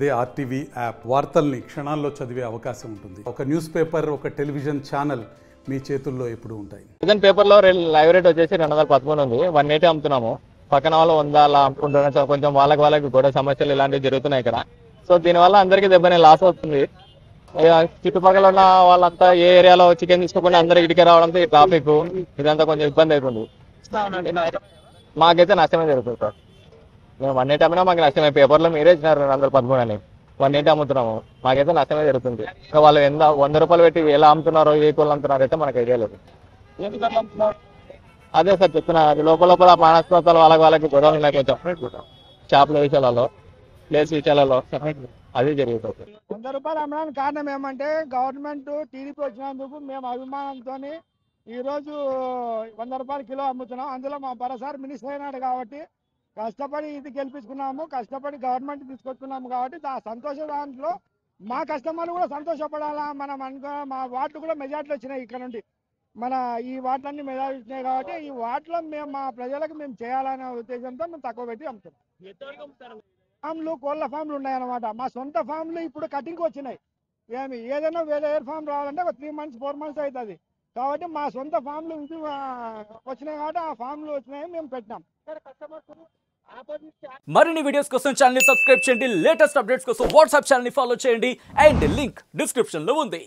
అదే RTV app వార్తల్ని క్షణాల్లో చదివే అవకాశం ఉంటుంది. ఒక న్యూస్ పేపర్, ఒక టెలివిజన్ ఛానల్ మీ చేతుల్లో ఎప్పుడు ఉంటాయి. సీజన్ పేపర్లో లైవ్ రేట్ వచ్చేసి 213 ఉంది. 180 అమ్ముతున్నాము. పక్కన వాళ్ళు 100 అలా అమ్ముకుంటున్నారు. సో కొంచెం వాళ్ళకి కూడా సమస్యలు ఇలాంటివి జరుగుతున్నాయి ఇక్కడ. సో దీనివల్ల అందరికీ దెబ్బనే లాస్ అవుతుంది. చుట్టుపక్కల ఉన్న వాళ్ళంతా ఏ ఏరియాలో చికెన్ తీసుకోకుండా అందరూ ఇటుకే రావడంతో ఈ ట్రాఫిక్ ఇదంతా కొంచెం ఇబ్బంది అవుతుంది. మాకైతే నష్టమే జరుగుతుంది సార్. మేము 180 అమ్మినా మాకు నష్టమే. పేపర్లో మీరే ఇచ్చినారు 213 అని. 180 అమ్ముతున్నాము. మాకైతే నష్టమే జరుగుతుంది. ఇంకా వాళ్ళు 100 రూపాయలు పెట్టి ఎలా అమ్ముతున్నారో ఏ కోళ్ళు అమ్ముతున్నారో అయితే మనకు ఐడియా లేదు. అదే సార్ చెప్తున్నా, అది లోపల మనస్తత్వాలు వాళ్ళకి గొడవలు ఉన్నాయి కొంచెం షాపుల విషయాలలో, ప్లేస్ విషయాలలో అదే జరుగుతుంది. 100 రూపాయలు అమ్మడానికి కారణం ఏమంటే గవర్నమెంట్ టీడీపీ వచ్చినందుకు మేము అభిమానంతో ఈరోజు 100 రూపాయలు కిలో అమ్ముతున్నాం. అందులో మా భరసారి మినిస్టర్ అయినాడు కాబట్టి కష్టపడి ఇది గెలిపించుకున్నాము, కష్టపడి గవర్నమెంట్ తీసుకొచ్చుకున్నాము కాబట్టి ఆ సంతోష దాంట్లో మా కస్టమర్లు కూడా సంతోషపడాలా. మనం మా వార్డులు కూడా మెజార్టీలు వచ్చినాయి. ఇక్కడ నుండి మన ఈ వార్డులన్నీ మెజార్టీ వచ్చినాయి కాబట్టి ఈ వార్డులో మేము మా ప్రజలకు మేము చేయాలనే ఉద్దేశంతో మేము తక్కువ పెట్టి అమ్ముతున్నాం. ఫామ్లు, కోళ్ళ ఫామ్లు ఉన్నాయన్నమాట. మా సొంత ఫామ్లు ఇప్పుడు కటింగ్కి వచ్చినాయి. ఏదైనా వేరే ఎయిర్ ఫామ్ రావాలంటే ఒక 3 months 4 months అవుతుంది. కాబట్టి మా సొంత ఫామ్లు ఇది వచ్చినాయి కాబట్టి ఆ ఫామ్లు వచ్చినాయి మేము పెట్టినాం. మరిన్ని వీడియోస్ కోసం ఛానల్ ని సబ్స్క్రైబ్ చేయండి. లేటెస్ట్ అప్డేట్స్ కోసం వాట్సాప్ ఛానల్ ని ఫాలో చేయండి. అండ్ లింక్ డిస్క్రిప్షన్ లో ఉంది.